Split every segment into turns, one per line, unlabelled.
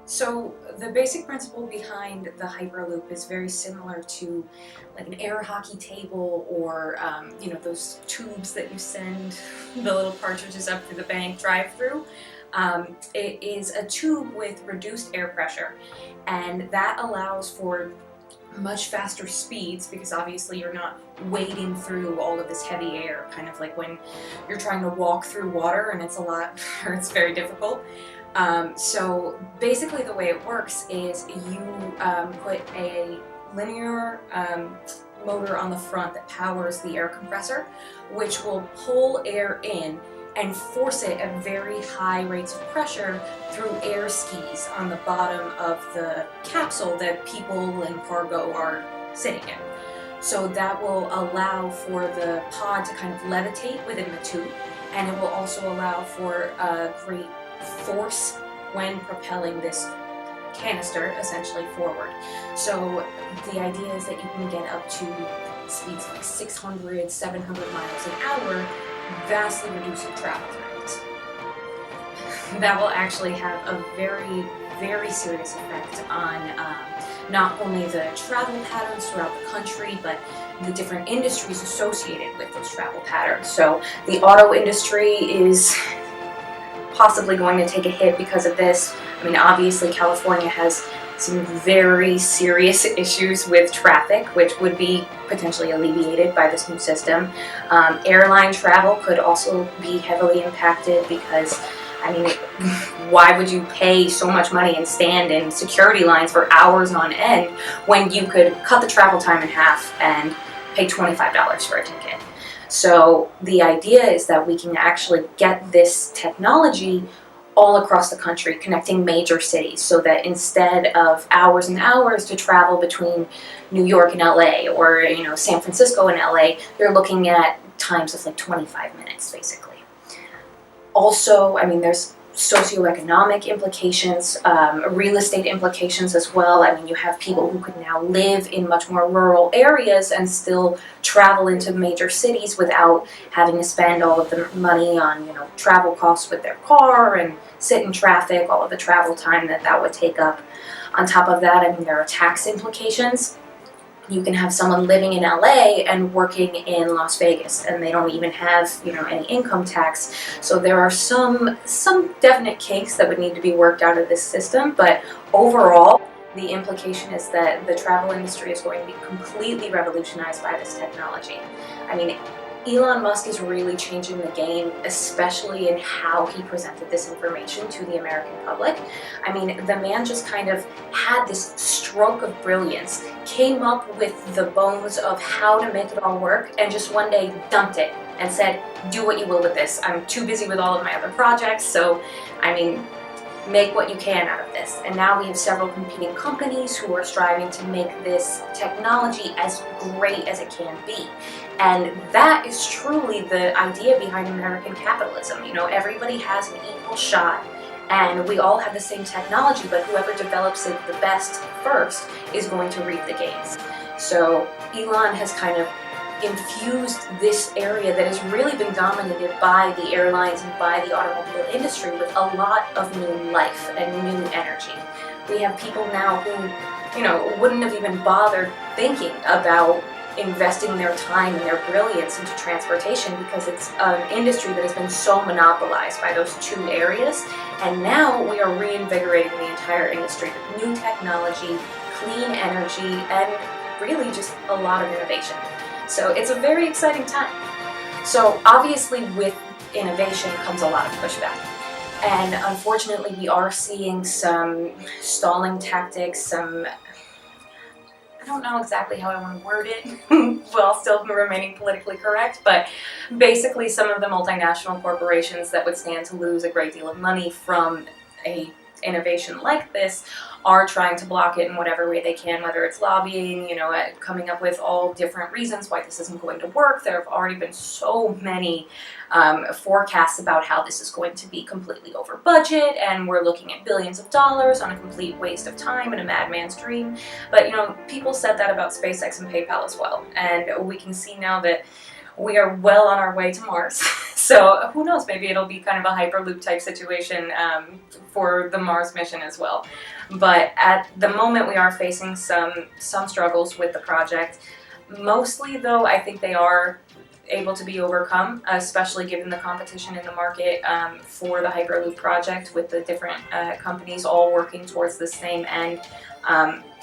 So the basic principle behind the Hyperloop is very similar to like an air hockey table or those tubes that you send the little cartridges up through the bank drive through. It is a tube with reduced air pressure, and that allows for much faster speeds because obviously you're not wading through all of this heavy air, kind of like when you're trying to walk through water and it's a lot, or it's very difficult. So basically the way it works is you put a linear motor on the front that powers the air compressor, which will pull air in and force it at very high rates of pressure through air skis on the bottom of the capsule that people and cargo are sitting in. So that will allow for the pod to kind of levitate within the tube, and it will also allow for a great force when propelling this canister essentially forward. So the idea is that you can get up to speeds like 600, 700 miles an hour, vastly reducing travel times. That will actually have a very, very serious effect on not only the travel patterns throughout the country, but the different industries associated with those travel patterns. So the auto industry is possibly going to take a hit because of this. I mean, obviously California has some very serious issues with traffic, which would be potentially alleviated by this new system. Airline travel could also be heavily impacted because, I mean, why would you pay so much money and stand in security lines for hours on end when you could cut the travel time in half and pay $25 for a ticket? So the idea is that we can actually get this technology all across the country, connecting major cities, so that instead of hours and hours to travel between New York and LA, or San Francisco and LA, they're looking at times of like 25 minutes basically. Also, I mean, there's socioeconomic implications, real estate implications as well. I mean, you have people who could now live in much more rural areas and still travel into major cities without having to spend all of the money on, travel costs with their car and sit in traffic, all of the travel time that would take up. On top of that, I mean, there are tax implications. You can have someone living in LA and working in Las Vegas, and they don't even have, any income tax. So there are some definite kinks that would need to be worked out of this system, but overall, the implication is that the travel industry is going to be completely revolutionized by this technology. I mean, Elon Musk is really changing the game, especially in how he presented this information to the American public. I mean, the man just kind of had this stroke of brilliance, came up with the bones of how to make it all work, and just one day dumped it and said, do what you will with this. I'm too busy with all of my other projects, so, I mean, make what you can out of this. And now we have several competing companies who are striving to make this technology as great as it can be. And that is truly the idea behind American capitalism. Everybody has an equal shot, and we all have the same technology, but whoever develops it the best first is going to reap the gains. So Elon has kind of infused this area that has really been dominated by the airlines and by the automobile industry with a lot of new life and new energy. We have people now who, wouldn't have even bothered thinking about investing their time and their brilliance into transportation because it's an industry that has been so monopolized by those two areas. And now we are reinvigorating the entire industry with new technology, clean energy, and really just a lot of innovation. So it's a very exciting time. So obviously with innovation comes a lot of pushback. And unfortunately we are seeing some stalling tactics, I don't know exactly how I want to word it while still remaining politically correct, but basically some of the multinational corporations that would stand to lose a great deal of money from a innovation like this are trying to block it in whatever way they can, whether it's lobbying, coming up with all different reasons why this isn't going to work. There have already been so many forecasts about how this is going to be completely over budget, and we're looking at billions of dollars on a complete waste of time and a madman's dream. But people said that about SpaceX and PayPal as well, and we can see now that we are well on our way to Mars. So who knows, maybe it'll be kind of a Hyperloop type situation for the Mars mission as well. But at the moment we are facing some struggles with the project. Mostly though, I think they are able to be overcome, especially given the competition in the market for the Hyperloop project, with the different companies all working towards the same end.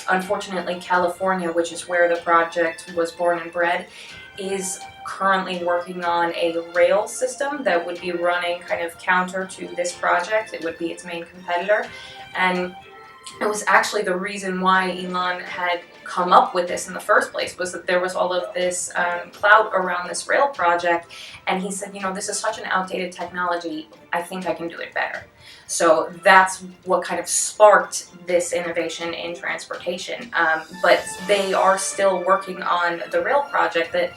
Unfortunately, California, which is where the project was born and bred, is currently working on a rail system that would be running kind of counter to this project. It would be its main competitor, and it was actually the reason why Elon had come up with this in the first place, was that there was all of this clout around this rail project, and he said, you know, this is such an outdated technology, I think I can do it better. So that's what kind of sparked this innovation in transportation. But they are still working on the rail project that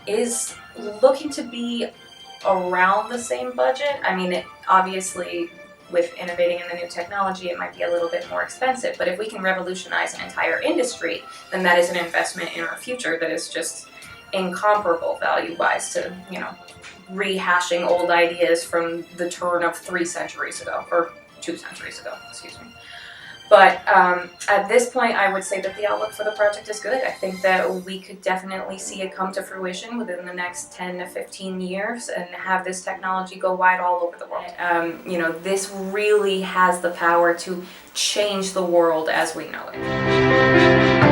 is looking to be around the same budget. I mean, obviously, with innovating in the new technology, it might be a little bit more expensive, but if we can revolutionize an entire industry, then that is an investment in our future that is just incomparable value-wise to, you know, rehashing old ideas from the turn of 3 centuries ago, or 2 centuries ago, excuse me. But at this point, I would say that the outlook for the project is good. I think that we could definitely see it come to fruition within the next 10 to 15 years and have this technology go wide all over the world. You know, this really has the power to change the world as we know it.